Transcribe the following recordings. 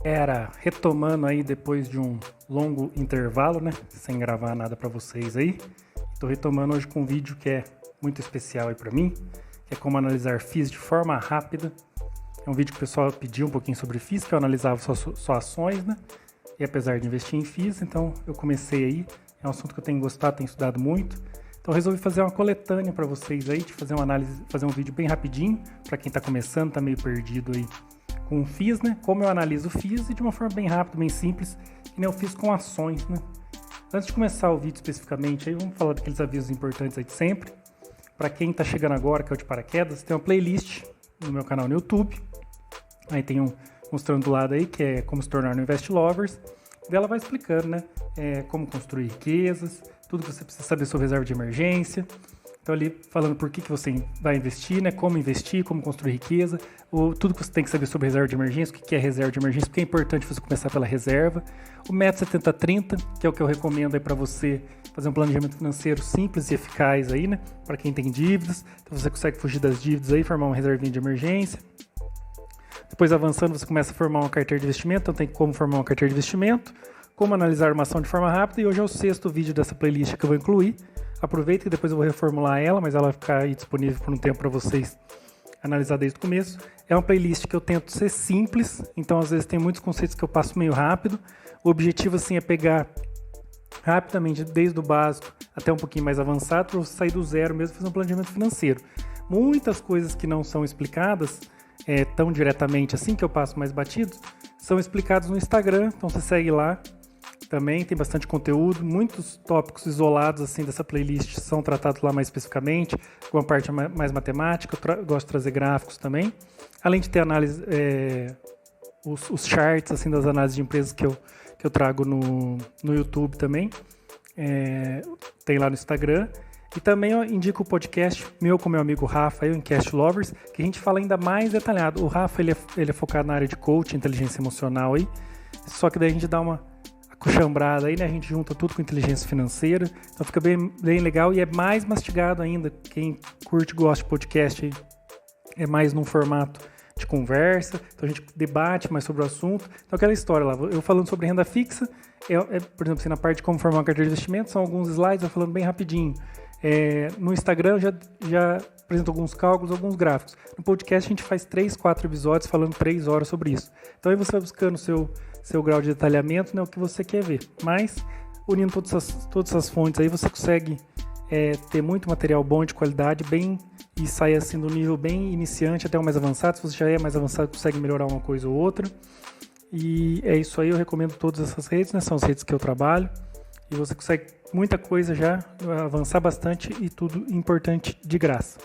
Era retomando aí depois de um longo intervalo, né? Sem gravar nada para vocês aí. Tô retomando hoje com um vídeo que é muito especial aí para mim, que é como analisar FIIs de forma rápida. É um vídeo que o pessoal pediu um pouquinho sobre FIIs, que eu analisava só ações, né? E apesar de investir em FIIs, então eu comecei aí. É um assunto que eu tenho gostado, tenho estudado muito. Então eu resolvi fazer uma coletânea para vocês aí, de fazer uma análise, fazer um vídeo bem rapidinho, para quem tá começando, tá meio perdido aí com FIIs, né? Como eu analiso FIIs e de uma forma bem rápida, bem simples, que nem eu fiz com ações, né? Antes de começar o vídeo especificamente, aí vamos falar daqueles avisos importantes aí de sempre. Para quem está chegando agora, que é o de paraquedas, tem uma playlist no meu canal no YouTube. Aí tem mostrando do lado aí, que é como se tornar no Invest Lovers. E ela vai explicando, né? Como construir riquezas, tudo que você precisa saber sobre reserva de emergência. Então ali falando por que você vai investir, né? Como investir, como construir riqueza, tudo que você tem que saber sobre reserva de emergência, o que é reserva de emergência, porque é importante você começar pela reserva. O método 70-30, que é o que eu recomendo aí para você fazer um planejamento financeiro simples e eficaz aí, né? Para quem tem dívidas, então você consegue fugir das dívidas aí, formar uma reservinha de emergência. Depois avançando, você começa a formar uma carteira de investimento, então tem como formar uma carteira de investimento, como analisar uma ação de forma rápida, e hoje é o 6º vídeo dessa playlist que eu vou incluir. Aproveita que depois eu vou reformular ela, mas ela vai ficar aí disponível por um tempo para vocês analisar desde o começo. É uma playlist que eu tento ser simples, então às vezes tem muitos conceitos que eu passo meio rápido. O objetivo assim é pegar rapidamente, desde o básico até um pouquinho mais avançado, para você sair do zero mesmo e fazer um planejamento financeiro. Muitas coisas que não são explicadas tão diretamente assim, que eu passo mais batidos, são explicadas no Instagram, então você segue lá. Também tem bastante conteúdo, muitos tópicos isolados assim dessa playlist são tratados lá mais especificamente, com uma parte mais matemática, eu gosto de trazer gráficos também, além de ter análise, os charts assim das análises de empresas que eu trago no YouTube também, tem lá no Instagram. E também eu indico o podcast meu com meu amigo Rafa, o Invest Lovers, que a gente fala ainda mais detalhado. O Rafa ele é focado na área de coaching, inteligência emocional aí, só que daí a gente dá uma coxambrada aí, né? A gente junta tudo com inteligência financeira, então fica bem legal e é mais mastigado ainda. Quem curte, gosta de podcast aí, é mais num formato de conversa, então a gente debate mais sobre o assunto. Então aquela história lá, eu falando sobre renda fixa, por exemplo, assim, na parte de como formar uma carteira de investimento, são alguns slides, eu falando bem rapidinho. No Instagram eu já apresento alguns cálculos, alguns gráficos. No podcast a gente faz 3, 4 episódios falando 3 horas sobre isso. Então aí você vai buscando o seu grau de detalhamento, né, o que você quer ver. Mas, unindo todas essas fontes aí, você consegue ter muito material bom, de qualidade, e sair assim do nível bem iniciante até o mais avançado. Se você já é mais avançado, consegue melhorar uma coisa ou outra. E é isso aí, eu recomendo todas essas redes, né, são as redes que eu trabalho. E você consegue muita coisa já, avançar bastante e tudo importante de graça.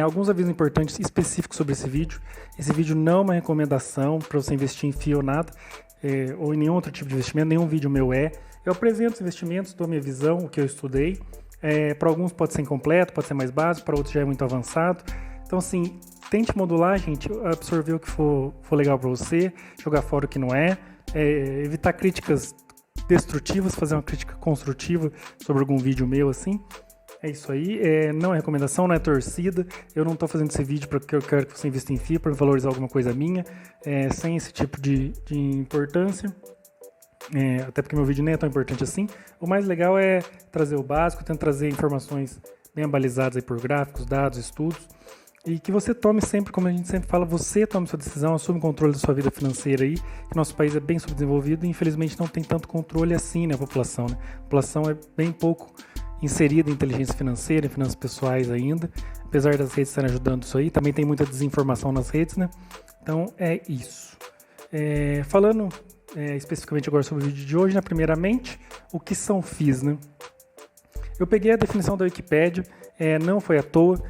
Alguns avisos importantes específicos sobre esse vídeo. Esse vídeo não é uma recomendação para você investir em FII ou nada, ou em nenhum outro tipo de investimento, nenhum vídeo meu é. Eu apresento os investimentos, dou minha visão, o que eu estudei. Para alguns pode ser incompleto, pode ser mais básico, para outros já é muito avançado. Então, assim, tente modular, gente, absorver o que for legal para você, jogar fora o que não evitar críticas destrutivas, fazer uma crítica construtiva sobre algum vídeo meu, assim. É isso aí, não é recomendação, não é torcida, eu não estou fazendo esse vídeo porque eu quero que você invista em FII para valorizar alguma coisa minha, sem esse tipo de importância, até porque meu vídeo nem é tão importante assim. O mais legal é trazer o básico, tento trazer informações bem abalizadas aí por gráficos, dados, estudos, e que você tome sempre, como a gente sempre fala, você tome sua decisão, assume o controle da sua vida financeira aí, que nosso país é bem subdesenvolvido e infelizmente não tem tanto controle assim, né, a população, né? A população é bem pouco inserida em inteligência financeira, em finanças pessoais ainda, apesar das redes estarem ajudando isso aí, também tem muita desinformação nas redes, né? Então é isso. Falando especificamente agora sobre o vídeo de hoje, né? Primeiramente, o que são FIIs, né? Eu peguei a definição da Wikipédia, não foi à toa,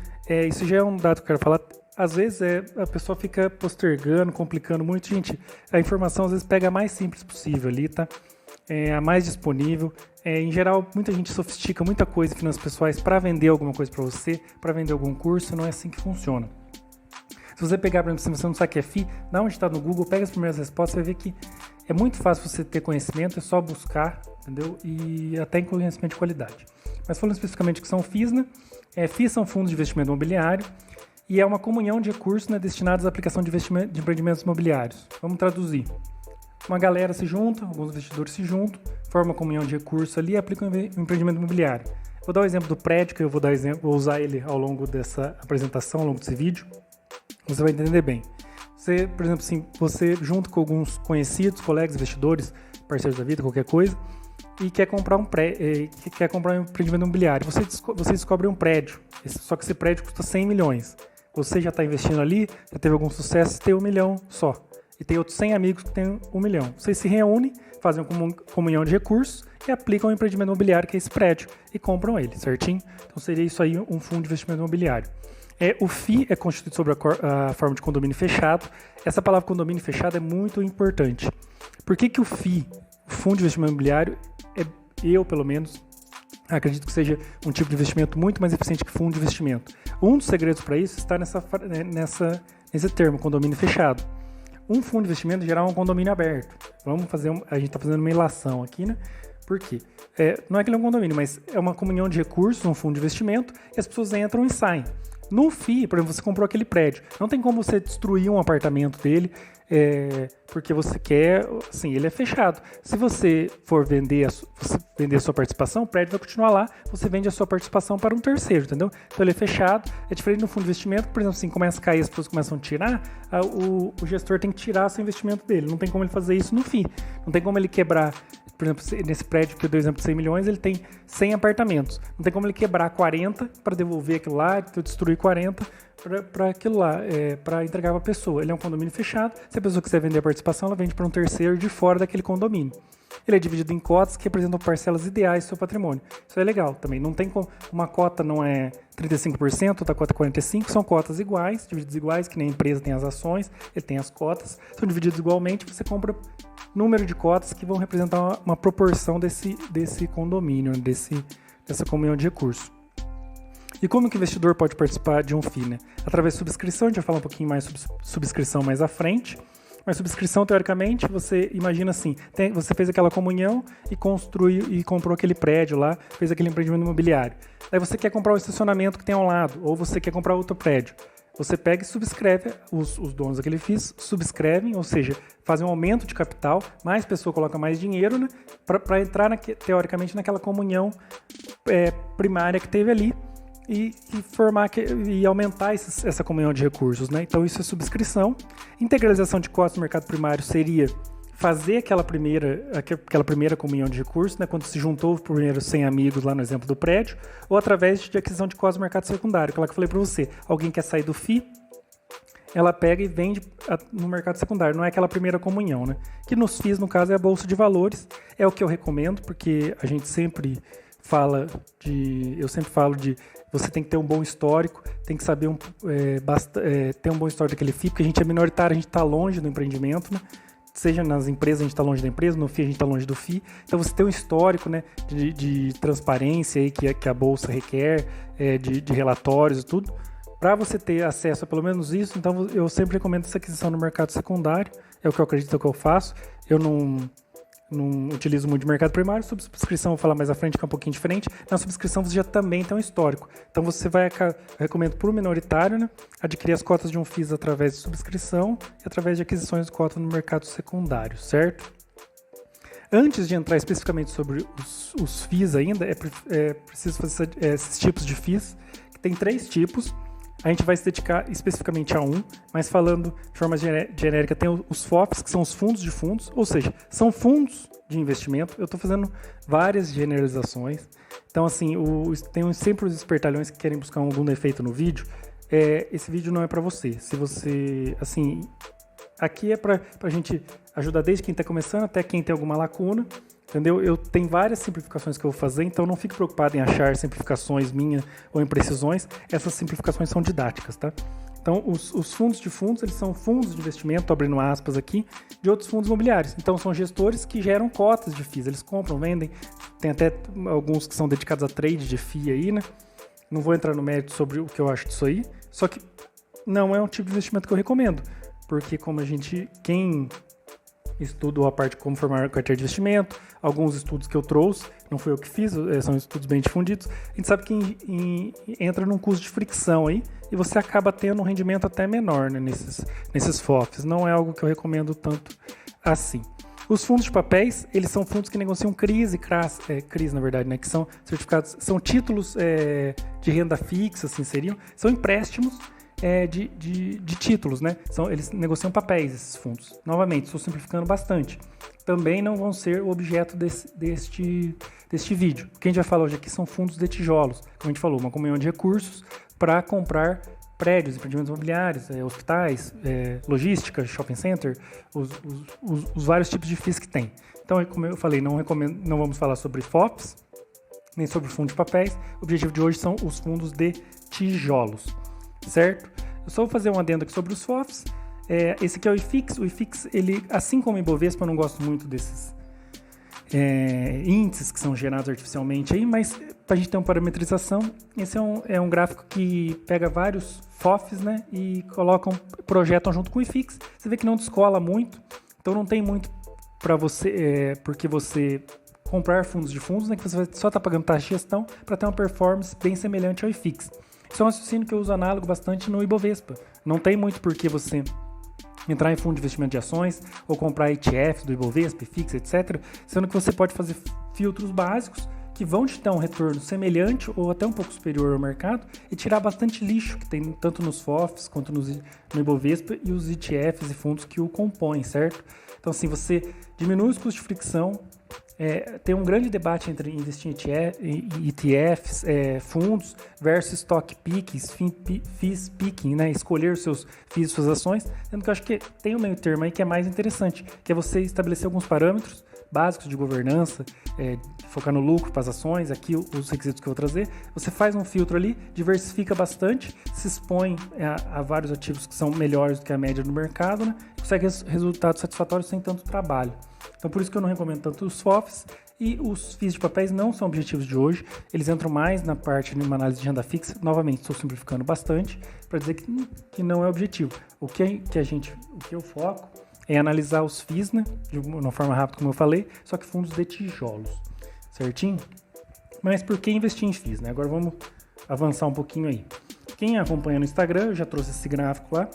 isso já é um dado que eu quero falar. Às vezes a pessoa fica postergando, complicando muito. Gente, a informação às vezes pega a mais simples possível ali, tá? A mais disponível. Em geral, muita gente sofistica muita coisa em finanças pessoais para vender alguma coisa para você, para vender algum curso, não é assim que funciona. Se você pegar, por exemplo, se você não sabe o que é FII, dá uma digitada no Google, pega as primeiras respostas, você vai ver que é muito fácil você ter conhecimento, é só buscar, entendeu? E até em conhecimento de qualidade. Mas falando especificamente o que são FIIs, né? FIIs são fundos de investimento imobiliário e é uma comunhão de recursos, né, destinados à aplicação de empreendimentos imobiliários. Vamos traduzir. Uma galera se junta, alguns investidores se juntam, formam uma comunhão de recursos ali e aplicam um empreendimento imobiliário. Vou dar o exemplo do prédio, que eu vou usar ele ao longo dessa apresentação, ao longo desse vídeo. Você vai entender bem. Você, por exemplo, assim, você junto com alguns conhecidos, colegas, investidores, parceiros da vida, qualquer coisa, e quer comprar um empreendimento imobiliário. Você descobre um prédio, só que esse prédio custa 100 milhões. Você já está investindo ali, já teve algum sucesso, tem 1 milhão só. E tem outros 100 amigos que têm 1 milhão. Vocês se reúnem, fazem uma comunhão de recursos e aplicam o empreendimento imobiliário, que é esse prédio, e compram ele, certinho? Então seria isso aí um fundo de investimento imobiliário. O FII é constituído sobre a forma de condomínio fechado. Essa palavra condomínio fechado é muito importante. Por que o FII, o Fundo de Investimento Imobiliário, eu pelo menos acredito que seja um tipo de investimento muito mais eficiente que fundo de investimento? Um dos segredos para isso está nesse termo, condomínio fechado. Um fundo de investimento, em geral, é um condomínio aberto. A gente está fazendo uma ilação aqui, né? Por quê? Não é que ele é um condomínio, mas é uma comunhão de recursos, um fundo de investimento, e as pessoas entram e saem. No FII, por exemplo, você comprou aquele prédio. Não tem como você destruir um apartamento dele, porque você quer, assim, ele é fechado. Se você for vender a sua participação, o prédio vai continuar lá, você vende a sua participação para um terceiro, entendeu? Então ele é fechado, é diferente do fundo de investimento, por exemplo, assim, começa a cair, as pessoas começam a tirar, o gestor tem que tirar seu investimento dele. Não tem como ele fazer isso no FII. Não tem como ele quebrar. Por exemplo, nesse prédio que eu dei o exemplo de 100 milhões, ele tem 100 apartamentos. Não tem como ele quebrar 40 para devolver aquilo lá, destruir 40 para aquilo lá, para entregar para a pessoa. Ele é um condomínio fechado. Se a pessoa quiser vender a participação, ela vende para um terceiro de fora daquele condomínio. Ele é dividido em cotas que representam parcelas ideais do seu patrimônio. Isso é legal também. Não tem como, uma cota não é 35%, outra cota é 45%, são cotas iguais, divididas iguais, que nem a empresa tem as ações, ele tem as cotas, são divididos igualmente, você compra número de cotas que vão representar uma proporção desse condomínio, dessa comunhão de recursos. E como que o investidor pode participar de um FII, né? Através de subscrição, a gente vai falar um pouquinho mais sobre subscrição mais à frente. Mas subscrição, teoricamente, você imagina assim, você fez aquela comunhão e construiu e comprou aquele prédio lá, fez aquele empreendimento imobiliário. Aí você quer comprar o estacionamento que tem ao lado, ou você quer comprar outro prédio. Você pega e subscreve, os donos daquele FII subscrevem, ou seja, fazem um aumento de capital, mais pessoa coloca mais dinheiro, né, para entrar, teoricamente, naquela comunhão primária que teve ali e aumentar essa comunhão de recursos, né? Então isso é subscrição. Integralização de cotas no mercado primário seria fazer aquela primeira comunhão de recursos, né, quando se juntou os primeiros 100 amigos lá no exemplo do prédio, ou através de aquisição de cotas no mercado secundário, aquela que eu falei para você. Alguém quer sair do FII, ela pega e vende no mercado secundário, não é aquela primeira comunhão, né? Que nos FIIs, no caso, é a Bolsa de Valores, é o que eu recomendo, porque a gente sempre eu sempre falo de você tem que ter um bom histórico, tem que saber ter um bom histórico daquele FII, porque a gente é minoritário, a gente está longe do empreendimento, né? Seja nas empresas a gente está longe da empresa, no FII a gente está longe do FII. Então você tem um histórico, né, de transparência aí que a Bolsa requer, de relatórios e tudo. Para você ter acesso a pelo menos isso, então eu sempre recomendo essa aquisição no mercado secundário. É o que eu acredito, é o que eu faço. Eu não utilizo muito de mercado primário. Sobre subscrição, eu vou falar mais à frente, que é um pouquinho diferente. Na subscrição, você já também tem um histórico. Então, eu recomendo para o minoritário, né, adquirir as cotas de um FII através de subscrição e através de aquisições de cotas no mercado secundário, certo? Antes de entrar especificamente sobre os FIIs ainda, é preciso fazer esses tipos de FIIs, que tem 3 tipos. A gente vai se dedicar especificamente a um, mas falando de forma genérica, tem os FOFs, que são os fundos de fundos, ou seja, são fundos de investimento. Eu estou fazendo várias generalizações. Então, assim, tem sempre os espertalhões que querem buscar algum defeito no vídeo. Esse vídeo não é para você. Se você, assim, aqui é para a gente ajudar desde quem está começando até quem tem alguma lacuna. Entendeu? Eu tenho várias simplificações que eu vou fazer, então não fique preocupado em achar simplificações minhas ou imprecisões. Essas simplificações são didáticas, tá? Então, os fundos de fundos, eles são fundos de investimento, abrindo aspas aqui, de outros fundos imobiliários. Então, são gestores que geram cotas de FIIs. Eles compram, vendem. Tem até alguns que são dedicados a trade de FII aí, né? Não vou entrar no mérito sobre o que eu acho disso aí. Só que não é um tipo de investimento que eu recomendo. Porque como quem estudo a parte de como formar carteira de investimento, alguns estudos que eu trouxe, não foi eu que fiz, são estudos bem difundidos. A gente sabe que entra num custo de fricção aí e você acaba tendo um rendimento até menor, né, nesses FOFs. Não é algo que eu recomendo tanto assim. Os fundos de papéis, eles são fundos que negociam CRIs e CRIs, na verdade, né, que são certificados, são títulos de renda fixa, assim seriam, são empréstimos de títulos, né? Eles negociam papéis, esses fundos. Novamente, estou simplificando bastante. Também não vão ser o objeto deste vídeo. O que a gente vai falar hoje aqui são fundos de tijolos. Como a gente falou, uma comunhão de recursos para comprar prédios, empreendimentos imobiliários, hospitais, logística, shopping center, os vários tipos de FIIs que tem. Então, como eu falei, não vamos falar sobre FOFs, nem sobre fundos de papéis. O objetivo de hoje são os fundos de tijolos. Certo? Eu só vou fazer um adendo aqui sobre os FOFs. Esse aqui é o IFIX. O IFIX, ele, assim como o Ibovespa, eu não gosto muito desses índices que são gerados artificialmente aí, mas para a gente ter uma parametrização, esse é um gráfico que pega vários FOFs, né, e projetam junto com o IFIX. Você vê que não descola muito, então não tem muito para você, porque você comprar fundos de fundos, né, que você vai só estar pagando taxa de gestão para ter uma performance bem semelhante ao IFIX. Isso é um raciocínio que eu uso análogo bastante no Ibovespa. Não tem muito por que você entrar em fundo de investimento de ações ou comprar ETFs do Ibovespa, IFIX, etc. Sendo que você pode fazer filtros básicos que vão te dar um retorno semelhante ou até um pouco superior ao mercado e tirar bastante lixo que tem tanto nos FOFs quanto no Ibovespa e os ETFs e fundos que o compõem, certo? Então, assim, você diminui os custos de fricção. Tem um grande debate entre investir em ETFs, fundos versus stock pickings, fees picking, né? Escolher os seus FIIs, suas ações, sendo que eu acho que tem um meio termo aí que é mais interessante, que é você estabelecer alguns parâmetros básicos de governança, focar no lucro para as ações, aqui os requisitos que eu vou trazer, você faz um filtro ali, diversifica bastante, se expõe a vários ativos que são melhores do que a média do mercado, né? Consegue resultados satisfatórios sem tanto trabalho. Então, por isso que eu não recomendo tanto os FOFs, e os FIIs de papéis não são objetivos de hoje, eles entram mais na parte de uma análise de renda fixa. Novamente, estou simplificando bastante para dizer que não é objetivo. O que eu foco é analisar os FIIs, né, de uma forma rápida, como eu falei, só que fundos de tijolos, certinho? Mas por que investir em FIIs, né? Agora vamos avançar um pouquinho aí. Quem acompanha no Instagram, eu já trouxe esse gráfico lá.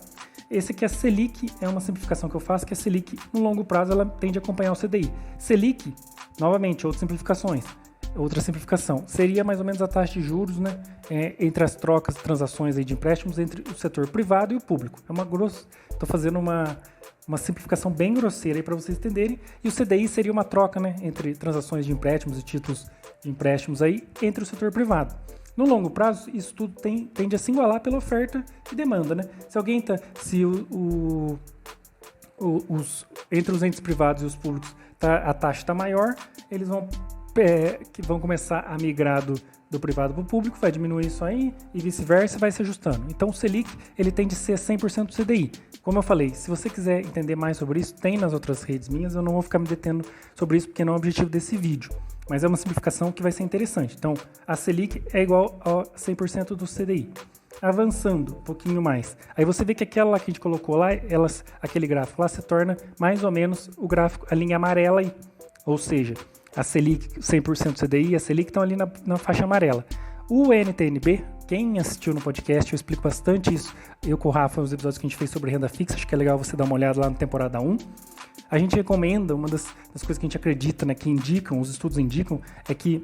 Esse aqui é a Selic, é uma simplificação que eu faço, que a Selic, no longo prazo, ela tende a acompanhar o CDI. Selic, novamente, outra simplificação, seria mais ou menos a taxa de juros, né, entre as transações aí de empréstimos entre o setor privado e o público. Estou fazendo uma simplificação bem grosseira aí para vocês entenderem. E o CDI seria uma troca, né, entre transações de empréstimos e títulos de empréstimos aí entre o setor privado. No longo prazo, isso tudo tende a se igualar pela oferta e demanda, né? Entre os entes privados e os públicos a taxa está maior, eles vão começar a migrar do privado para o público, vai diminuir isso aí e vice-versa, vai se ajustando. Então o Selic, ele tende a ser 100% do CDI. Como eu falei, se você quiser entender mais sobre isso, tem nas outras redes minhas, eu não vou ficar me detendo sobre isso porque não é o objetivo desse vídeo. Mas é uma simplificação que vai ser interessante. Então, a Selic é igual a 100% do CDI. Avançando um pouquinho mais. Aí você vê que aquela lá que a gente colocou lá, aquele gráfico lá se torna mais ou menos o gráfico, a linha amarela aí. Ou seja, a Selic 100% CDI e a Selic estão ali na faixa amarela. O NTNB, quem assistiu no podcast, eu explico bastante isso. Eu com o Rafa, os episódios que a gente fez sobre renda fixa, acho que é legal você dar uma olhada lá na temporada 1. A gente recomenda, uma das coisas que a gente acredita, né, que indicam, os estudos indicam, é que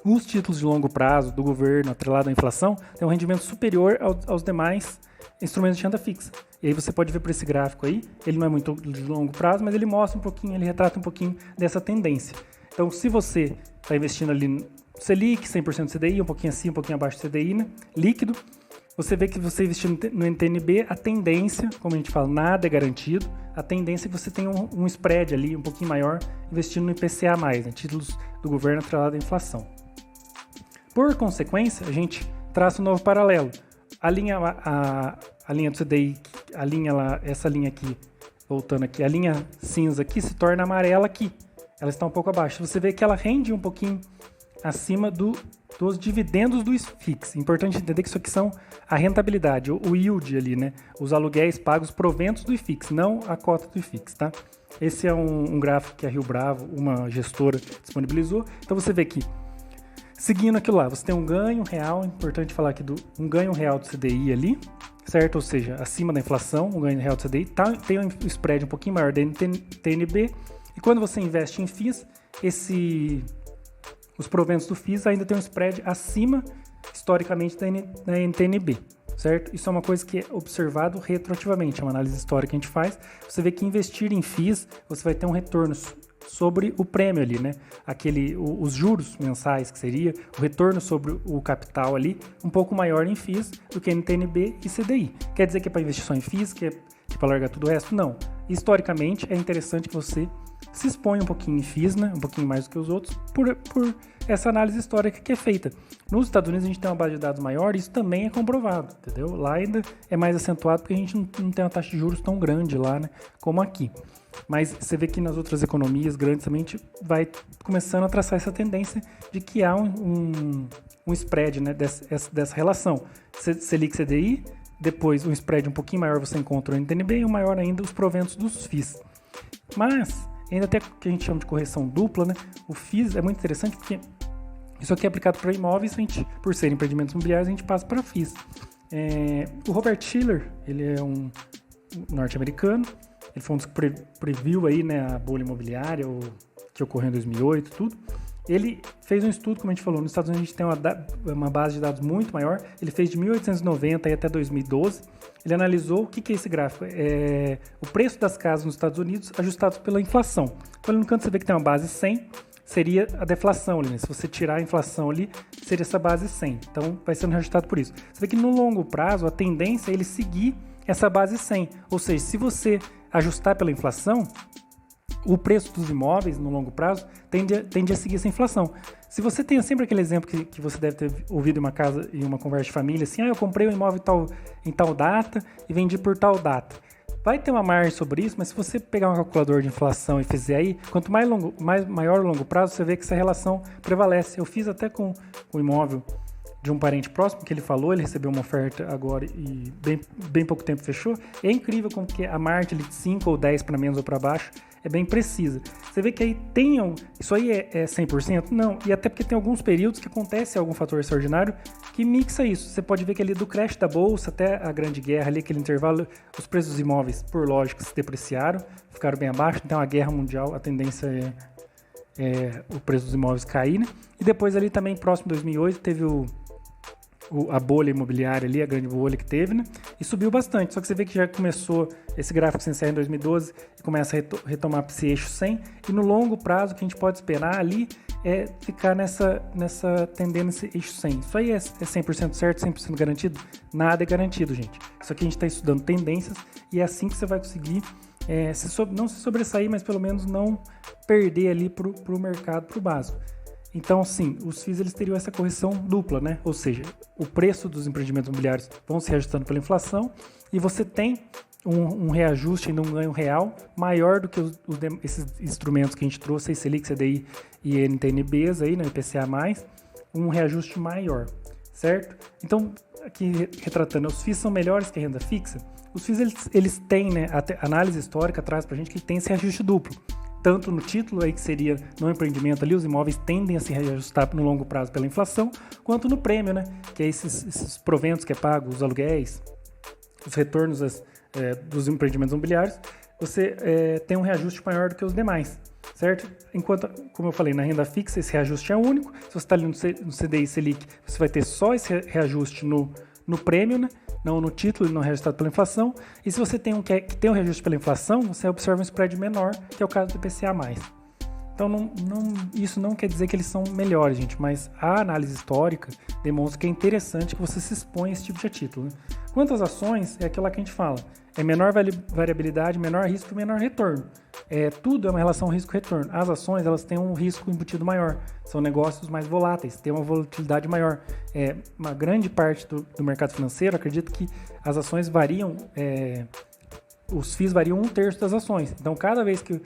os títulos de longo prazo do governo atrelado à inflação têm um rendimento superior aos demais instrumentos de renda fixa. E aí você pode ver por esse gráfico aí, ele não é muito de longo prazo, mas ele mostra um pouquinho, ele retrata um pouquinho dessa tendência. Então, se você está investindo ali no Selic, 100% CDI, um pouquinho acima, um pouquinho abaixo do CDI, né, líquido, você vê que você investindo no NTNB, a tendência, como a gente fala, nada é garantido, a tendência é que você tenha um spread ali um pouquinho maior investindo no IPCA+, né, títulos do governo atrelado à inflação. Por consequência, a gente traça um novo paralelo. A linha do CDI, essa linha aqui, voltando aqui, a linha cinza aqui se torna amarela aqui. Ela está um pouco abaixo. Você vê que ela rende um pouquinho acima dos dividendos do IFIX. Importante entender que isso aqui são a rentabilidade, o yield ali, né? Os aluguéis pagos proventos do IFIX, não a cota do IFIX, tá? Esse é um gráfico que a Rio Bravo, uma gestora, disponibilizou. Então você vê que, seguindo aquilo lá, você tem um ganho real, é importante falar aqui um ganho real do CDI ali, certo? Ou seja, acima da inflação, um ganho real do CDI, tem um spread um pouquinho maior da NTN-B, e quando você investe em FIIs, os proventos do FIIs ainda tem um spread acima, historicamente, da NTN-B, certo? Isso é uma coisa que é observado retroativamente, é uma análise histórica que a gente faz. Você vê que investir em FIIs, você vai ter um retorno sobre o prêmio ali, né? Os juros mensais, que seria o retorno sobre o capital ali, um pouco maior em FIIs do que NTN-B e CDI. Quer dizer que é para investir só em FIIs, que é para largar tudo o resto? Não. Historicamente, é interessante que você se exponha um pouquinho em FIIs, né? Um pouquinho mais do que os outros, por essa análise histórica que é feita. Nos Estados Unidos a gente tem uma base de dados maior, e isso também é comprovado, entendeu? Lá ainda é mais acentuado porque a gente não tem uma taxa de juros tão grande lá, né? Como aqui. Mas você vê que nas outras economias grandes também a gente vai começando a traçar essa tendência de que há um spread, né, dessa relação. Selic CDI, depois um spread um pouquinho maior você encontra o NTN-B e um maior ainda os proventos dos FIIs. Mas, ainda até que a gente chama de correção dupla, né, o FIIs é muito interessante porque isso aqui é aplicado para imóveis, por serem empreendimentos imobiliários, a gente passa para FIIs. O Robert Shiller, ele é um norte-americano, ele foi um dos que previu aí, né, a bolha imobiliária que ocorreu em 2008, tudo. Ele fez um estudo, como a gente falou, nos Estados Unidos a gente tem uma base de dados muito maior. Ele fez de 1890 até 2012. Ele analisou o que é esse gráfico. O preço das casas nos Estados Unidos ajustados pela inflação. Então, ali no canto você vê que tem uma base 100, seria a deflação ali, né? Se você tirar a inflação ali, seria essa base 100. Então, vai sendo reajustado por isso. Você vê que no longo prazo, a tendência é ele seguir essa base 100. Ou seja, se você ajustar pela inflação, o preço dos imóveis no longo prazo tende a seguir essa inflação. Se você tem sempre aquele exemplo que você deve ter ouvido em uma conversa de família, assim, eu comprei um imóvel em tal data e vendi por tal data. Vai ter uma margem sobre isso, mas se você pegar um calculador de inflação e fizer aí, quanto maior o longo prazo, você vê que essa relação prevalece. Eu fiz até com o imóvel de um parente próximo, que ele falou, ele recebeu uma oferta agora e bem pouco tempo fechou. E é incrível como que a margem de 5 ou 10 para menos ou para baixo é bem precisa. Você vê que aí isso aí é 100%? Não, e até porque tem alguns períodos que acontece algum fator extraordinário que mixa isso. Você pode ver que ali do crash da bolsa até a grande guerra, ali aquele intervalo, os preços dos imóveis, por lógica, se depreciaram, ficaram bem abaixo. Então a guerra mundial, a tendência é o preço dos imóveis cair, né? E depois ali também, próximo de 2008, teve a bolha imobiliária ali, a grande bolha que teve, né? E subiu bastante. Só que você vê que já começou esse gráfico se encerra em 2012 e começa a retomar para esse eixo 100. E no longo prazo, o que a gente pode esperar ali é ficar tendendo esse eixo 100. Isso aí é 100% certo, 100% garantido? Nada é garantido, gente. Isso aqui a gente está estudando tendências e é assim que você vai conseguir não se sobressair, mas pelo menos não perder ali para o mercado, para o básico. Então, sim, os FIIs eles teriam essa correção dupla, né? Ou seja, o preço dos empreendimentos imobiliários vão se reajustando pela inflação e você tem um reajuste, ainda um ganho real maior do que esses instrumentos que a gente trouxe, Selic, CDI e NTN-Bs aí, no IPCA+, um reajuste maior, certo? Então, aqui retratando, os FIIs são melhores que a renda fixa? Os FIIs eles têm, né, a análise histórica traz pra gente que tem esse reajuste duplo. Tanto no título, aí que seria no empreendimento ali, os imóveis tendem a se reajustar no longo prazo pela inflação, quanto no prêmio, né? Que é esses proventos que é pago, os aluguéis, os retornos dos empreendimentos imobiliários, você tem um reajuste maior do que os demais, certo? Enquanto, como eu falei, na renda fixa esse reajuste é único, se você está ali no CDI Selic, você vai ter só esse reajuste no prêmio, né? Não no título e não reajustado pela inflação. E se você tem que tem um reajuste pela inflação, você observa um spread menor, que é o caso do IPCA+. Então, isso não quer dizer que eles são melhores, gente, mas a análise histórica demonstra que é interessante que você se exponha a esse tipo de título, né? Quanto às ações, é aquilo lá que a gente fala. É menor variabilidade, menor risco e menor retorno. Tudo é uma relação risco-retorno. As ações, elas têm um risco embutido maior. São negócios mais voláteis, têm uma volatilidade maior. Uma grande parte do mercado financeiro, acredito que as ações variam, os FIIs variam 1/3 das ações. Então, cada vez que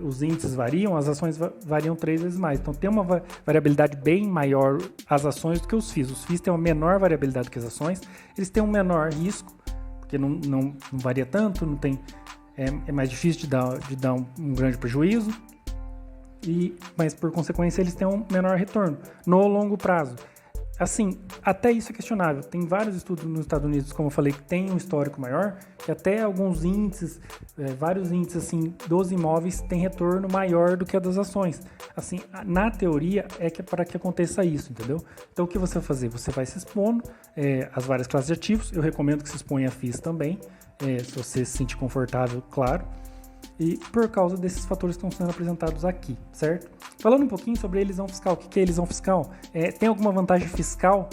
os índices variam, as ações variam 3 vezes mais. Então, tem uma variabilidade bem maior as ações do que os FIIs. Os FIIs têm uma menor variabilidade que as ações. Eles têm um menor risco, porque não varia tanto, não tem é mais difícil de dar um grande prejuízo, mas por consequência eles têm um menor retorno no longo prazo. Assim, até isso é questionável. Tem vários estudos nos Estados Unidos, como eu falei, que tem um histórico maior, que até alguns índices, vários índices assim, dos imóveis têm retorno maior do que a das ações. Assim, na teoria é que é para que aconteça isso, entendeu? Então o que você vai fazer? Você vai se expondo às várias classes de ativos. Eu recomendo que se exponha a FIIs também, se você se sentir confortável, claro. E por causa desses fatores que estão sendo apresentados aqui, certo? Falando um pouquinho sobre a elisão fiscal. O que é elisão fiscal? Tem alguma vantagem fiscal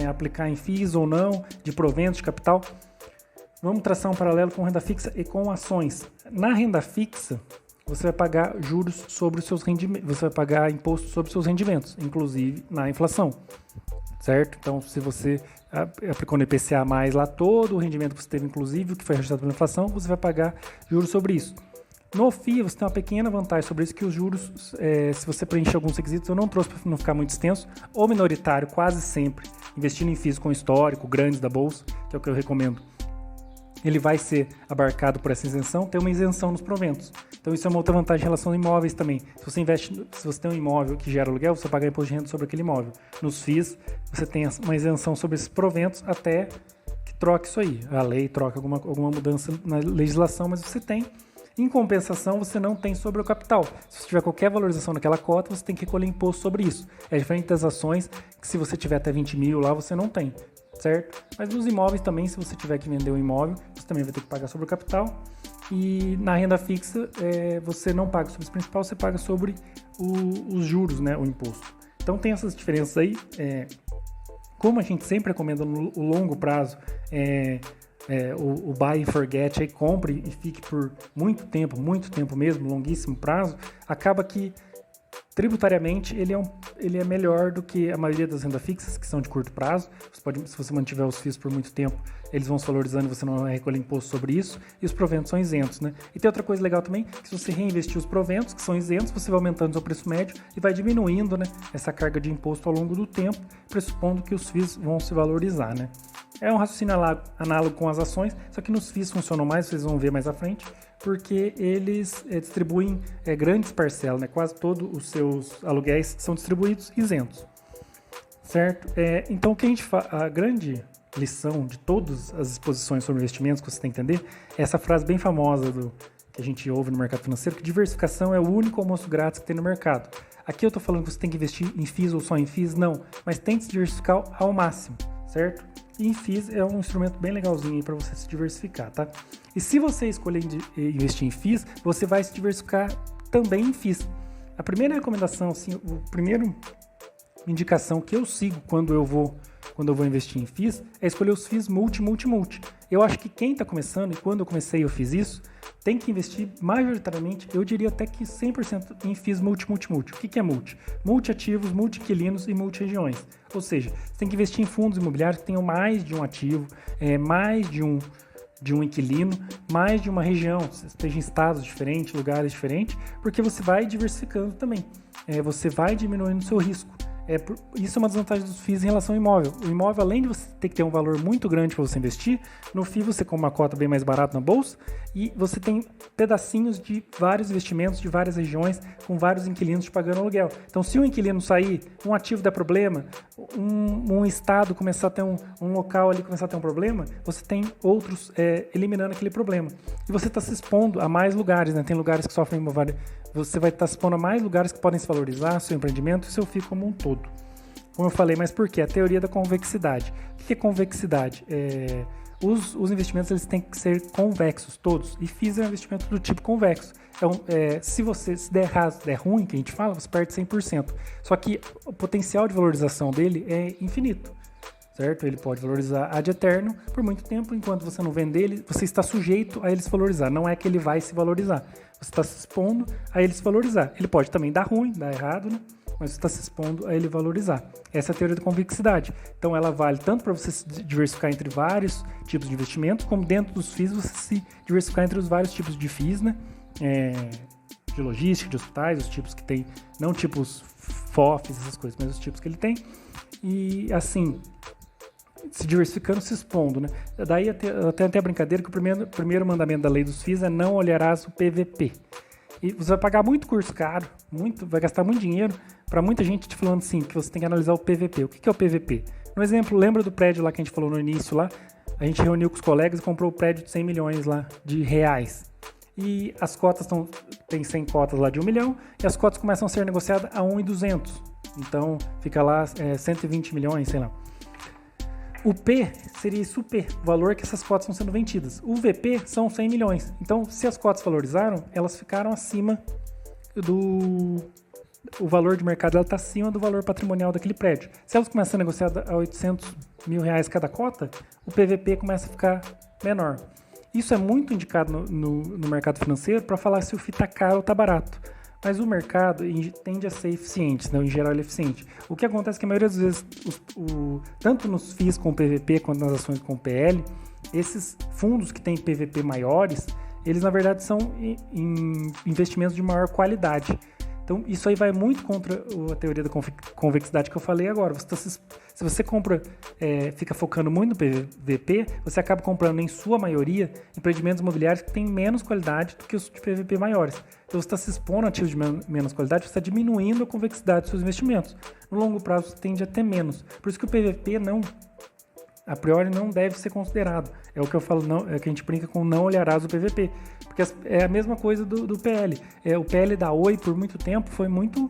aplicar em FIIs ou não, de proventos, de capital? Vamos traçar um paralelo com renda fixa e com ações. Na renda fixa, você vai pagar juros sobre os seus rendimentos, você vai pagar imposto sobre os seus rendimentos, inclusive na inflação, certo? Então, se você aplicou no IPCA mais lá todo o rendimento que você teve, inclusive o que foi registrado pela inflação, você vai pagar juros sobre isso. No FII, você tem uma pequena vantagem sobre isso, que os juros, se você preencher alguns requisitos, eu não trouxe para não ficar muito extenso, ou minoritário, quase sempre, investindo em FIIs com histórico, grandes da Bolsa, que é o que eu recomendo, ele vai ser abarcado por essa isenção, tem uma isenção nos proventos. Então isso é uma outra vantagem em relação a imóveis também. Se você tem um imóvel que gera aluguel, você paga imposto de renda sobre aquele imóvel. Nos FIIs, você tem uma isenção sobre esses proventos até que troque isso aí. A lei troca alguma mudança na legislação, mas você tem. Em compensação, você não tem sobre o capital. Se você tiver qualquer valorização naquela cota, você tem que recolher imposto sobre isso. É diferente das ações, que se você tiver até 20 mil lá, você não tem, certo? Mas nos imóveis também, se você tiver que vender um imóvel, você também vai ter que pagar sobre o capital. E na renda fixa, você não paga sobre o principal, você paga sobre os juros, né, o imposto. Então tem essas diferenças aí. Como a gente sempre recomenda no longo prazo, o buy and forget, aí compre e fique por muito tempo mesmo, longuíssimo prazo, acaba que tributariamente ele é melhor do que a maioria das rendas fixas, que são de curto prazo. Se você mantiver os FIIs por muito tempo, eles vão se valorizando e você não vai recolher imposto sobre isso, e os proventos são isentos, né? E tem outra coisa legal também, que se você reinvestir os proventos, que são isentos, você vai aumentando o seu preço médio e vai diminuindo, né, essa carga de imposto ao longo do tempo, pressupondo que os FIIs vão se valorizar, né? É um raciocínio análogo com as ações, só que nos FIIs funcionam mais, vocês vão ver mais à frente, porque eles distribuem grandes parcelas, né? Quase todos os seus aluguéis são distribuídos isentos, certo? Então, a grande lição de todas as exposições sobre investimentos que você tem que entender é essa frase bem famosa que a gente ouve no mercado financeiro, que diversificação é o único almoço grátis que tem no mercado. Aqui eu estou falando que você tem que investir em FIIs ou só em FIIs? Não, mas tente se diversificar ao máximo, certo? E em FIIs é um instrumento bem legalzinho para você se diversificar, tá? E se você escolher investir em FIIs, você vai se diversificar também em FIIs. A primeira recomendação, assim, a primeira indicação que eu sigo quando eu vou investir em FIIs é escolher os FIIs multi. Eu acho que quem está começando, e quando eu comecei eu fiz isso, tem que investir majoritariamente, eu diria até que 100% em FIIs multi. O que é multi? Multi-ativos, multi-inquilinos e multi-regiões. Ou seja, você tem que investir em fundos imobiliários que tenham mais de um ativo, mais de um inquilino, mais de uma região, esteja em estados diferentes, lugares diferentes, porque você vai diversificando também. Você vai diminuindo o seu risco. Isso é uma desvantagem dos FIIs em relação ao imóvel. O imóvel, além de você ter que ter um valor muito grande para você investir, no FII você compra uma cota bem mais barata na bolsa e você tem pedacinhos de vários investimentos, de várias regiões, com vários inquilinos te pagando aluguel. Então, se um inquilino sair, um ativo der problema, um estado começar a ter um local ali começar a ter um problema, você tem outros eliminando aquele problema. E você está se expondo a mais lugares, né? Tem lugares que sofrem você vai estar se expondo a mais lugares que podem se valorizar, seu empreendimento e seu FII como um todo. Como eu falei, mas por quê? A teoria da convexidade. O que é convexidade? Os investimentos eles têm que ser convexos, todos. E FIIs é um investimento do tipo convexo. Se der errado, der ruim, que a gente fala, você perde 100%. Só que o potencial de valorização dele é infinito. Certo? Ele pode valorizar ad eterno por muito tempo, enquanto você não vender ele, você está sujeito a ele se valorizar. Não é que ele vai se valorizar. Você está se expondo a ele se valorizar. Ele pode também dar ruim, dar errado, né? Mas você está se expondo a ele valorizar. Essa é a teoria da convexidade. Então ela vale tanto para você se diversificar entre vários tipos de investimentos, como dentro dos FIIs você se diversificar entre os vários tipos de FIIs, né? De logística, de hospitais, os tipos que tem, não tipos FOFs, essas coisas, mas os tipos que ele tem. E assim, se diversificando, se expondo, né? Daí até a brincadeira que o primeiro mandamento da lei dos FIIs é não olharás o PVP. E você vai pagar muito curso caro, vai gastar muito dinheiro para muita gente te falando assim, que você tem que analisar o PVP. O que é o PVP? Um exemplo, lembra do prédio lá que a gente falou no início lá? A gente reuniu com os colegas e comprou o prédio de 100 milhões lá de reais. E as cotas tem 100 cotas lá de 1 milhão e as cotas começam a ser negociadas a 1.200. Então fica lá 120 milhões, sei lá. O P seria isso, o P, o valor que essas cotas estão sendo vendidas. O VP são 100 milhões. Então, se as cotas valorizaram, elas ficaram acima o valor de mercado está acima do valor patrimonial daquele prédio. Se elas começam a negociar a 800 mil reais cada cota, o PVP começa a ficar menor. Isso é muito indicado no mercado financeiro para falar se o FII está caro ou está barato. Mas o mercado tende a ser eficiente, né? Em geral ele é eficiente. O que acontece é que a maioria das vezes, tanto nos FIIs com PVP quanto nas ações com PL, esses fundos que têm PVP maiores, eles na verdade são em investimentos de maior qualidade. Então isso aí vai muito contra a teoria da convexidade que eu falei agora. Se você compra, fica focando muito no PVP, você acaba comprando em sua maioria empreendimentos imobiliários que têm menos qualidade do que os de PVP maiores. Então você está se expondo a ativos de menos qualidade, você está diminuindo a convexidade dos seus investimentos. No longo prazo você tende a ter menos. Por isso que o PVP a priori não deve ser considerado. É o que eu falo, é que a gente brinca com não olharás o PVP. Porque é a mesma coisa do PL. O PL da Oi, por muito tempo, foi muito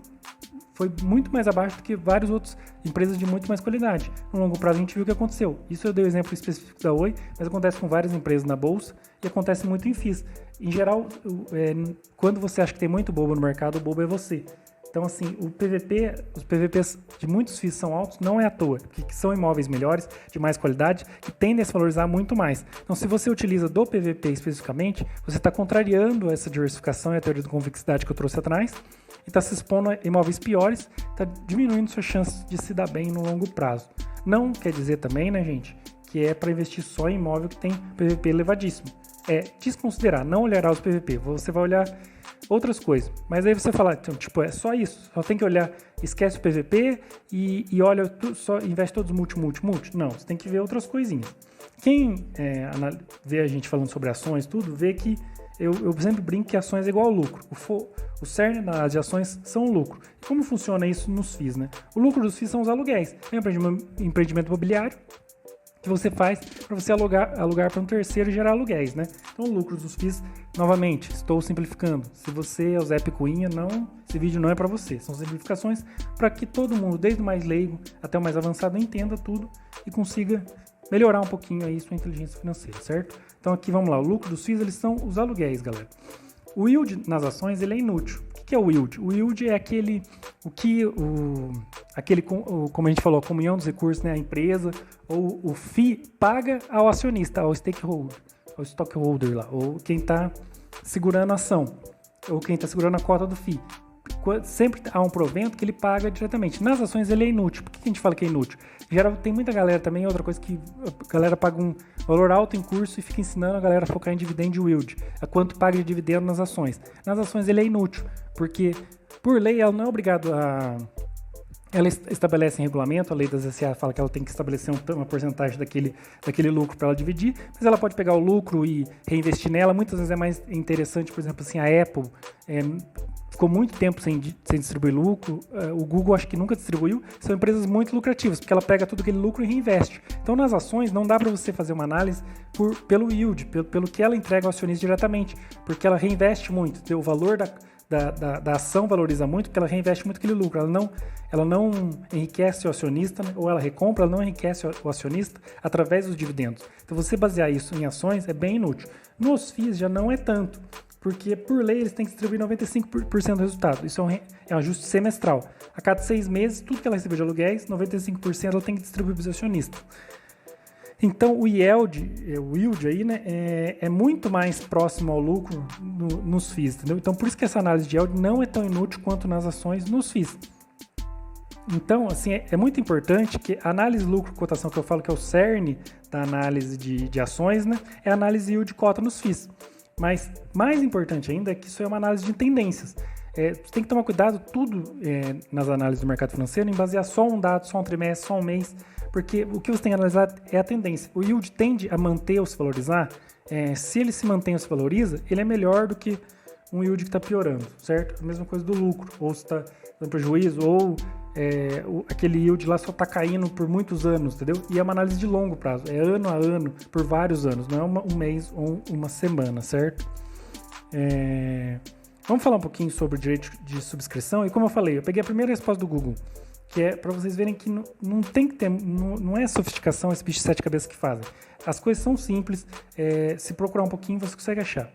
mais abaixo do que várias outras empresas de muito mais qualidade. No longo prazo a gente viu o que aconteceu. Isso eu dei o exemplo específico da Oi, mas acontece com várias empresas na Bolsa e acontece muito em FIIs. Em geral, quando você acha que tem muito bobo no mercado, o bobo é você. Então, assim, os PVPs de muitos FIIs são altos, não é à toa, porque são imóveis melhores, de mais qualidade, que tendem a se valorizar muito mais. Então, se você utiliza do PVP especificamente, você está contrariando essa diversificação e a teoria da convexidade que eu trouxe atrás, e está se expondo a imóveis piores, está diminuindo suas chances de se dar bem no longo prazo. Não quer dizer também, né, gente, que é para investir só em imóvel que tem PVP elevadíssimo. É desconsiderar, não olhará os PVP, você vai olhar outras coisas. Mas aí você fala, então, tipo, é só isso, só tem que olhar, esquece o PVP e olha, só investe todos multi. Não, você tem que ver outras coisinhas. Quem vê a gente falando sobre ações, tudo, vê que eu sempre brinco que ações é igual ao lucro. O cerne das ações são o lucro. E como funciona isso nos FIIs, né? O lucro dos FIIs são os aluguéis. Tem um empreendimento imobiliário que você faz para você alugar para um terceiro e gerar aluguéis, né? Então, o lucro dos FIIs, novamente, estou simplificando. Se você é o Zé Picuinha, esse vídeo não é para você. São simplificações para que todo mundo, desde o mais leigo até o mais avançado, entenda tudo e consiga melhorar um pouquinho aí sua inteligência financeira, certo? Então, aqui vamos lá. O lucro dos FIIs, eles são os aluguéis, galera. O yield nas ações, ele é inútil. O que é o yield? O yield é como a gente falou, a comunhão dos recursos, né? A empresa ou o FII paga ao acionista, ao stockholder lá, ou quem está segurando a ação, ou quem está segurando a cota do FII. Sempre há um provento que ele paga diretamente. Nas ações ele é inútil. Por que a gente fala que é inútil? Em geral, tem muita galera também, outra coisa que a galera paga um valor alto em curso e fica ensinando a galera a focar em dividend yield, a quanto paga de dividendo nas ações. Nas ações ele é inútil, porque por lei ela não é obrigada a... Ela estabelece em regulamento, a lei das SA fala que ela tem que estabelecer uma porcentagem daquele lucro para ela dividir, mas ela pode pegar o lucro e reinvestir nela. Muitas vezes é mais interessante, por exemplo, assim, a Apple ficou muito tempo sem distribuir lucro, o Google acho que nunca distribuiu, são empresas muito lucrativas, porque ela pega todo aquele lucro e reinveste. Então, nas ações, não dá para você fazer uma análise pelo yield, pelo que ela entrega ao acionista diretamente, porque ela reinveste muito, o valor da ação valoriza muito, porque ela reinveste muito aquele lucro, ela não enriquece o acionista, né? Ou ela recompra, ela não enriquece o acionista através dos dividendos. Então, você basear isso em ações é bem inútil. Nos FIIs já não é tanto, porque por lei eles têm que distribuir 95% do resultado. Isso é um ajuste semestral. A cada 6 meses, tudo que ela recebeu de aluguéis, 95% ela tem que distribuir para os acionistas. Então, o yield aí, né, é muito mais próximo ao lucro nos FIIs, entendeu? Então, por isso que essa análise de yield não é tão inútil quanto nas ações nos FIIs. Então, assim, é muito importante que a análise lucro-cotação, que eu falo que é o cerne da análise de ações, né, é a análise yield-cota nos FIIs. Mas mais importante ainda é que isso é uma análise de tendências. Você tem que tomar cuidado tudo nas análises do mercado financeiro em basear só um dado, só um trimestre, só um mês, porque o que você tem que analisar é a tendência. O yield tende a manter ou se valorizar. Se ele se mantém ou se valoriza, ele é melhor do que um yield que está piorando, certo? A mesma coisa do lucro, ou se está dando prejuízo, ou aquele yield lá só está caindo por muitos anos, entendeu? E é uma análise de longo prazo, é ano a ano, por vários anos, não é um mês ou uma semana, certo? Vamos falar um pouquinho sobre o direito de subscrição, e como eu falei, eu peguei a primeira resposta do Google, que é para vocês verem que não tem que ter, não é sofisticação esse bicho de 7 cabeças que fazem. As coisas são simples, se procurar um pouquinho você consegue achar.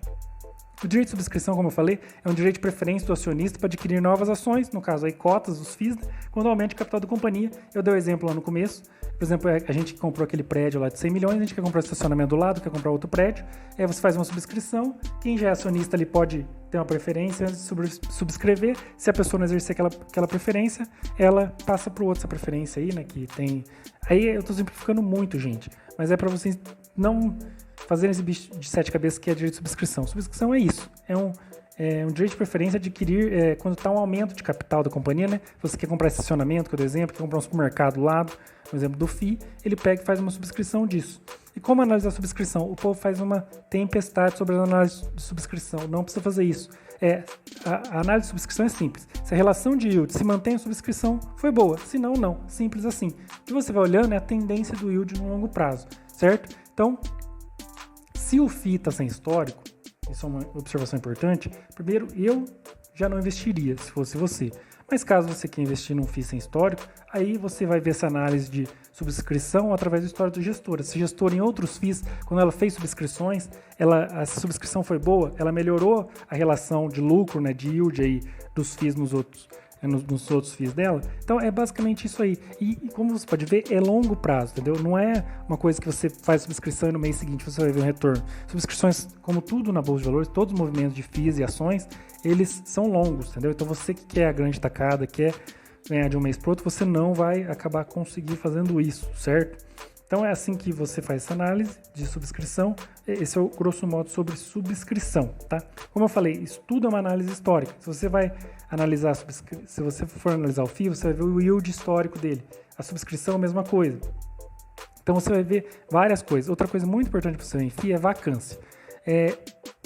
O direito de subscrição, como eu falei, é um direito de preferência do acionista para adquirir novas ações, no caso aí cotas, os FIIs, quando aumenta o capital da companhia. Eu dei o exemplo lá no começo, por exemplo, a gente comprou aquele prédio lá de 100 milhões, a gente quer comprar um estacionamento do lado, quer comprar outro prédio, aí você faz uma subscrição, quem já é acionista ali pode ter uma preferência antes de subscrever, se a pessoa não exercer aquela preferência, ela passa para o outro essa preferência aí, né, que tem... Aí eu estou simplificando muito, gente, mas é para vocês não fazerem esse bicho de 7 cabeças que é direito de subscrição. Subscrição é isso, é um direito de preferência adquirir quando está um aumento de capital da companhia, né? Você quer comprar estacionamento, que eu dei exemplo, quer comprar um supermercado do lado, no exemplo do FII, ele pega e faz uma subscrição disso. E como analisar a subscrição? O povo faz uma tempestade sobre a análise de subscrição, não precisa fazer isso. A análise de subscrição é simples. Se a relação de yield se mantém, a subscrição foi boa, se não, não. Simples assim. O que você vai olhando é a tendência do yield no longo prazo, certo? Então, se o FII está sem histórico, isso é uma observação importante, primeiro, eu já não investiria, se fosse você. Mas caso você queira investir num FII sem histórico, aí você vai ver essa análise de subscrição através do histórico do gestor. Essa gestora em outros FIIs, quando ela fez subscrições, a subscrição foi boa, ela melhorou a relação de lucro, né, de yield aí, dos FIIs nos outros FIIs dela. Então é basicamente isso aí. E como você pode ver, é longo prazo, entendeu? Não é uma coisa que você faz subscrição e no mês seguinte você vai ver um retorno. Subscrições, como tudo na Bolsa de Valores, todos os movimentos de FIIs e ações, eles são longos, entendeu? Então você que quer a grande tacada, quer ganhar de um mês para outro, você não vai acabar conseguindo fazendo isso, certo? Então é assim que você faz essa análise de subscrição. Esse é o grosso modo sobre subscrição, tá? Como eu falei, isso tudo é uma análise histórica. Se você for analisar o FII, você vai ver o yield histórico dele. A subscrição é a mesma coisa. Então você vai ver várias coisas. Outra coisa muito importante para você ver em FII é vacância.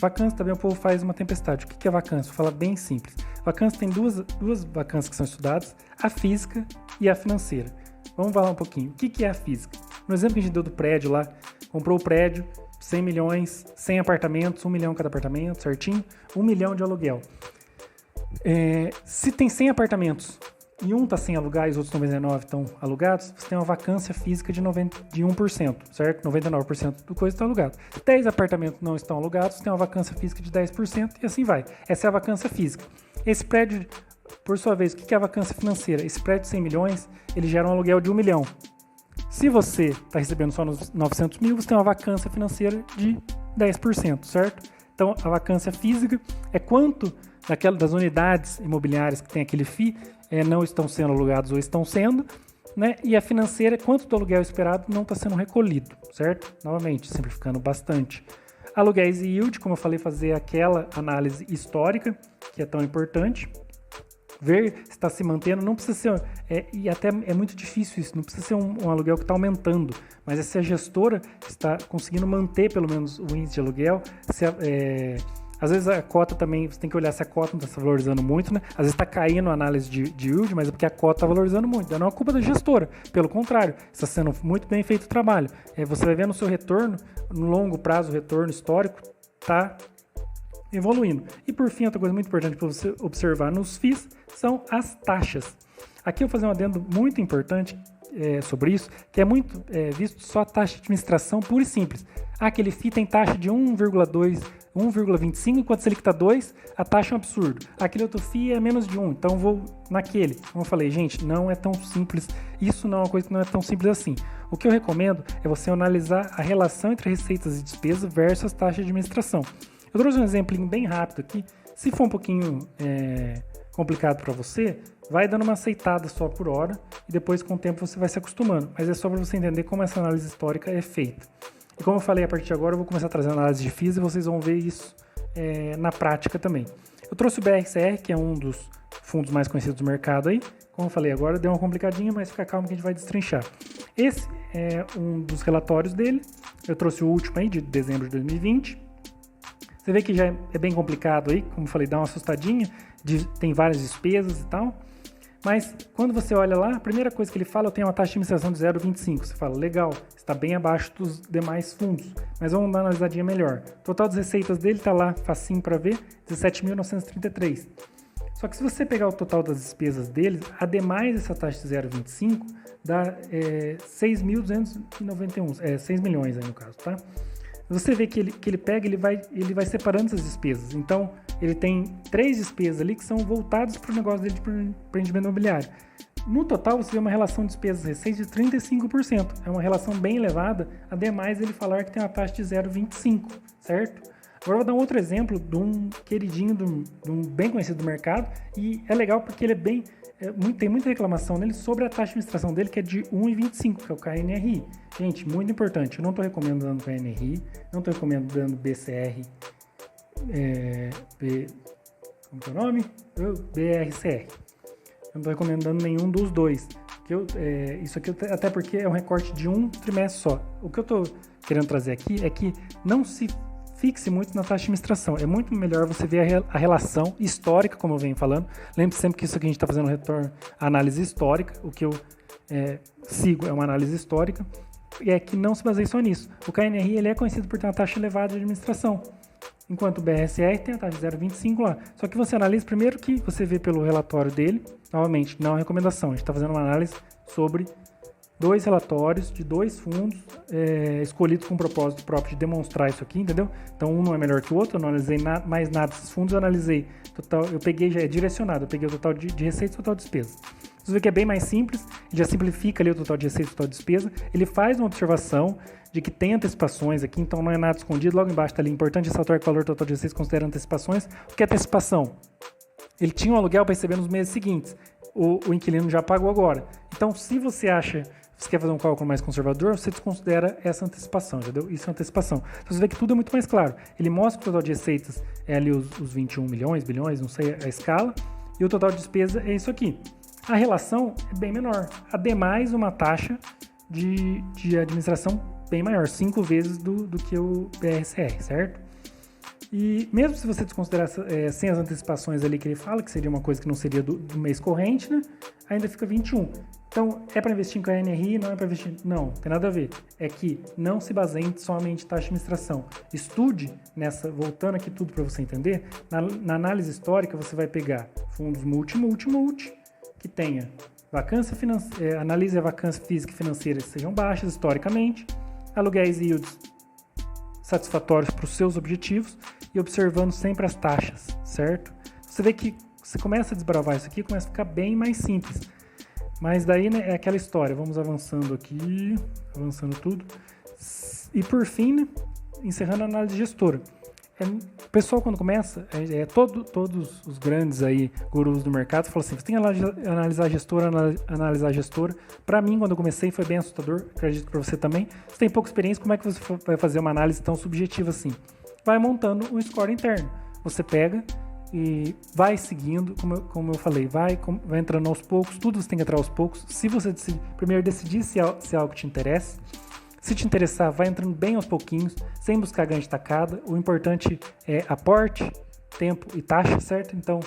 Vacância também o povo faz uma tempestade. O que é vacância? Vou falar bem simples. Vacância tem duas vacâncias que são estudadas, a física e a financeira. Vamos falar um pouquinho. O que é a física? No exemplo que a gente deu do prédio lá, comprou o prédio, 100 milhões, 100 apartamentos, 1 milhão cada apartamento, certinho? 1 milhão de aluguel. Se tem 100 apartamentos e um está sem alugar e os outros 99 estão alugados, você tem uma vacância física de 1%, certo? 99% do coisa está alugado. 10 apartamentos não estão alugados, você tem uma vacância física de 10% e assim vai. Essa é a vacância física. Esse prédio, por sua vez, o que é a vacância financeira? Esse prédio de 100 milhões, ele gera um aluguel de 1 milhão. Se você está recebendo só nos 900 mil, você tem uma vacância financeira de 10%, certo? Então, a vacância física é quanto das unidades imobiliárias que tem aquele FII não estão sendo alugados ou estão sendo, né? E a financeira é quanto do aluguel esperado não está sendo recolhido, certo? Novamente, simplificando bastante. Aluguéis e yield, como eu falei, fazer aquela análise histórica, que é tão importante. Ver se está se mantendo, não precisa ser, e até é muito difícil isso, não precisa ser um aluguel que está aumentando, mas se a gestora está conseguindo manter pelo menos o índice de aluguel, às vezes a cota também, você tem que olhar se a cota não está se valorizando muito, né? Às vezes está caindo a análise de yield, mas é porque a cota está valorizando muito, não é culpa da gestora, pelo contrário, está sendo muito bem feito o trabalho. Você vai ver no seu retorno, no longo prazo, o retorno histórico está evoluindo. E por fim, outra coisa muito importante para você observar nos FIIs são as taxas. Aqui eu vou fazer um adendo muito importante sobre isso, que é muito visto só a taxa de administração pura e simples. Aquele FII tem taxa de 1,2, 1,25, enquanto se ele está 2, a taxa é um absurdo. Aquele outro FII é menos de 1, então vou naquele. Como eu falei, gente, não é tão simples. Isso não é uma coisa que não é tão simples assim. O que eu recomendo é você analisar a relação entre receitas e despesas versus as taxas de administração. Eu trouxe um exemplo bem rápido aqui. Se for um pouquinho complicado para você, vai dando uma aceitada só por hora e depois com o tempo você vai se acostumando. Mas é só para você entender como essa análise histórica é feita. E como eu falei, a partir de agora eu vou começar a trazer análise de FIIs e vocês vão ver isso na prática também. Eu trouxe o BRCR, que é um dos fundos mais conhecidos do mercado aí. Como eu falei, agora deu uma complicadinha, mas fica calmo que a gente vai destrinchar. Esse é um dos relatórios dele. Eu trouxe o último aí, de dezembro de 2020. Você vê que já é bem complicado aí, como eu falei, dá uma assustadinha, tem várias despesas e tal. Mas quando você olha lá, a primeira coisa que ele fala, eu tenho uma taxa de administração de 0,25. Você fala, legal, está bem abaixo dos demais fundos. Mas vamos dar uma analisadinha melhor. O total das receitas dele está lá, facinho para ver, 17.933. Só que se você pegar o total das despesas dele, ademais dessa taxa de 0,25, dá 6.291, 6 milhões aí no caso, tá? Você vê que ele pega, ele vai separando essas despesas. Então, ele tem 3 despesas ali que são voltadas para o negócio dele de empreendimento imobiliário. No total, você vê uma relação de despesas-receitas de 35%. É uma relação bem elevada, ademais ele falar que tem uma taxa de 0,25, certo? Agora eu vou dar um outro exemplo de um queridinho, de um bem conhecido do mercado, e é legal porque ele tem muita reclamação nele sobre a taxa de administração dele, que é de 1,25, que é o KNRI. Gente, muito importante, eu não estou recomendando KNRI, não estou recomendando BCR, como que é o nome? BRCR. Eu não estou recomendando nenhum dos dois. Isso aqui até porque é um recorte de um trimestre só. O que eu estou querendo trazer aqui é que não se fixe muito na taxa de administração. É muito melhor você ver a relação histórica, como eu venho falando. Lembre sempre que isso aqui a gente está fazendo retorno, análise histórica. O que eu sigo é uma análise histórica. E é que não se baseia só nisso. O KNRI ele é conhecido por ter uma taxa elevada de administração, enquanto o BRCR tem a taxa de 0,25 lá. Só que você analisa primeiro que você vê pelo relatório dele. Novamente, não é uma recomendação. A gente está fazendo uma análise sobre 2 relatórios de 2 fundos escolhidos com o propósito próprio de demonstrar isso aqui, entendeu? Então, um não é melhor que o outro, eu não analisei mais nada desses fundos, eu analisei total, eu peguei, já é direcionado, eu peguei o total de receita e o total de despesa. Você vê que é bem mais simples, ele já simplifica ali o total de receita e o total de despesa, ele faz uma observação de que tem antecipações aqui, então não é nada escondido, logo embaixo está ali, importante ressaltar que o valor total de receita considera antecipações. O que é antecipação? Ele tinha um aluguel para receber nos meses seguintes, o inquilino já pagou agora. Então, se você quer fazer um cálculo mais conservador, você desconsidera essa antecipação, entendeu? Isso é antecipação. Então, você vê que tudo é muito mais claro. Ele mostra que o total de receitas é ali os 21 milhões, bilhões, não sei a escala, e o total de despesa é isso aqui. A relação é bem menor. Ademais, uma taxa de administração bem maior, 5 vezes do que o BRCR, certo? E mesmo se você desconsiderar sem as antecipações ali que ele fala, que seria uma coisa que não seria do mês corrente, né? Ainda fica 21. Então, é para investir em KNRI? Não é para investir? Não, tem nada a ver. É que não se baseie somente em taxa de administração. Estude voltando aqui tudo para você entender, na análise histórica você vai pegar fundos multi, que tenha vacância financeira, analise a vacância física e financeira que sejam baixas historicamente, aluguéis e yields satisfatórios para os seus objetivos e observando sempre as taxas, certo? Você vê que você começa a desbravar isso aqui, começa a ficar bem mais simples. Mas daí, né, é aquela história, vamos avançando aqui, avançando tudo. E por fim, né, encerrando a análise gestora. O pessoal quando começa, todos os grandes aí, gurus do mercado, falam assim, você tem que analisar a gestora. Para mim, quando eu comecei, foi bem assustador, acredito que para você também. Você tem pouca experiência, como é que você vai fazer uma análise tão subjetiva assim? Vai montando um score interno. Você pega e vai seguindo, como eu falei, vai entrando aos poucos, tudo você tem que entrar aos poucos. Se você primeiro decidir se é algo que te interessa, se te interessar, vai entrando bem aos pouquinhos, sem buscar ganho de tacada. O importante é aporte, tempo e taxa, certo? Então,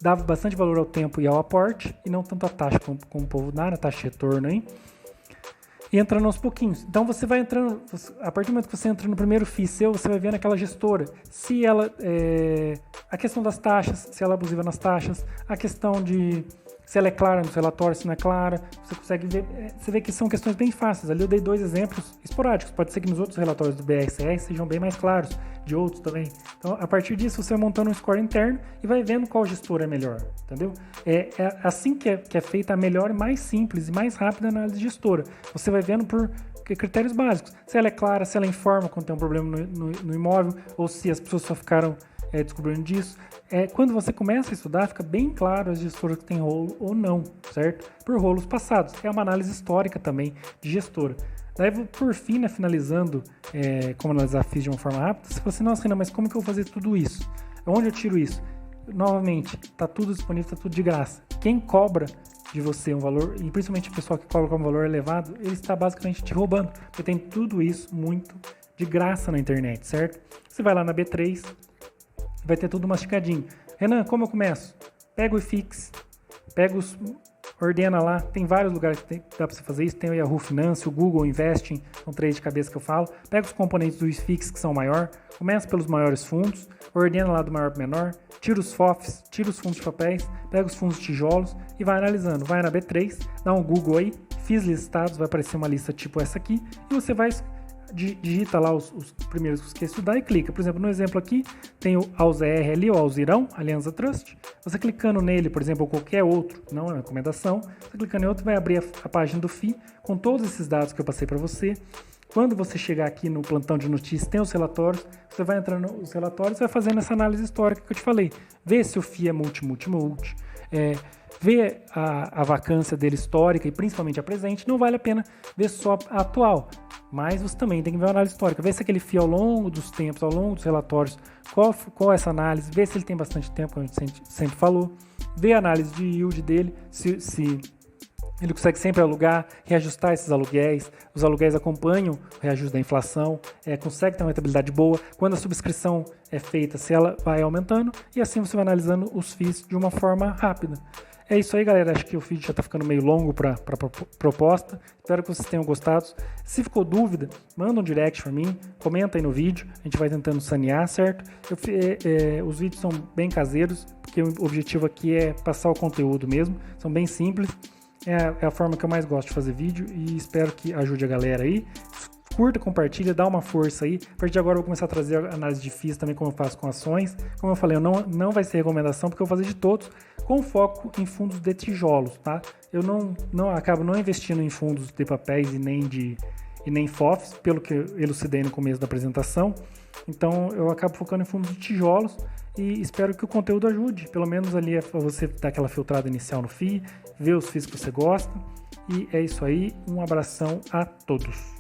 dá bastante valor ao tempo e ao aporte, e não tanto a taxa como o povo dá, a taxa de retorno aí. E entrando aos pouquinhos. Então, você vai entrando, a partir do momento que você entra no primeiro FII seu, você vai vendo aquela gestora, se ela, a questão das taxas, se ela é abusiva nas taxas, a questão de se ela é clara nos relatórios, se não é clara, você consegue ver, você vê que são questões bem fáceis. Ali eu dei 2 exemplos esporádicos, pode ser que nos outros relatórios do BRCR sejam bem mais claros, de outros também. Então, a partir disso, você vai montando um score interno e vai vendo qual gestor é melhor, entendeu? É assim que é feita a melhor e mais simples e mais rápida análise de gestora. Você vai vendo por critérios básicos, se ela é clara, se ela informa quando tem um problema no imóvel, ou se as pessoas só ficaram descobrindo disso. Quando você começa a estudar, fica bem claro as gestoras que têm rolo ou não, certo? Por rolos passados. É uma análise histórica também de gestora. Daí, por fim, né, finalizando como analisar FIIs de uma forma rápida, você fala assim, nossa, Renan, mas como que eu vou fazer tudo isso? Onde eu tiro isso? novamente, tá tudo disponível, tá tudo de graça. Quem cobra de você um valor, e principalmente o pessoal que cobra um valor elevado, ele está basicamente te roubando, porque tem tudo isso muito de graça na internet, certo? Você vai lá na B3, vai ter tudo masticadinho. Renan, como eu começo? Pega o iFix, ordena lá, tem vários lugares que dá para você fazer isso, tem o Yahoo Finance, o Google Investing, são 3 de cabeça que eu falo. Pega os componentes do iFix que são maior, começa pelos maiores fundos, ordena lá do maior para o menor, tira os FOFs, tira os fundos de papéis, pega os fundos de tijolos e vai analisando. Vai na B3, dá um Google aí, fiz listados, vai aparecer uma lista tipo essa aqui, e você vai digita lá os primeiros que você quer estudar e clica. Por exemplo, no exemplo aqui, tem o AUSR ali, o Alzirão, Alianza Trust. Você clicando nele, por exemplo, ou qualquer outro, não é uma recomendação, você clicando em outro, vai abrir a página do FII com todos esses dados que eu passei para você. Quando você chegar aqui no plantão de notícias, tem os relatórios, você vai entrando nos relatórios e vai fazendo essa análise histórica que eu te falei. Vê se o FII é multi. Ver a vacância dele histórica e principalmente a presente, não vale a pena ver só a atual. Mas você também tem que ver a análise histórica, ver se aquele FII ao longo dos tempos, ao longo dos relatórios, qual é essa análise, ver se ele tem bastante tempo, como a gente sempre falou, ver a análise de yield dele, se ele consegue sempre alugar, reajustar esses aluguéis, os aluguéis acompanham o reajuste da inflação, consegue ter uma rentabilidade boa, quando a subscrição é feita, se ela vai aumentando, e assim você vai analisando os FIIs de uma forma rápida. É isso aí, galera. Acho que o vídeo já está ficando meio longo para proposta. Espero que vocês tenham gostado. Se ficou dúvida, manda um direct para mim, comenta aí no vídeo. A gente vai tentando sanear, certo? Os vídeos são bem caseiros, porque o objetivo aqui é passar o conteúdo mesmo. São bem simples. É a forma que eu mais gosto de fazer vídeo e espero que ajude a galera aí. Curta, compartilha, dá uma força aí. A partir de agora eu vou começar a trazer análise de FIIs também, como eu faço com ações. Como eu falei, não vai ser recomendação, porque eu vou fazer de todos, com foco em fundos de tijolos, tá? Eu acabo não investindo em fundos de papéis e nem FOFs, pelo que eu elucidei no começo da apresentação. Então eu acabo focando em fundos de tijolos e espero que o conteúdo ajude. Pelo menos ali para você dar aquela filtrada inicial no FII, ver os FIIs que você gosta. E é isso aí. Um abração a todos.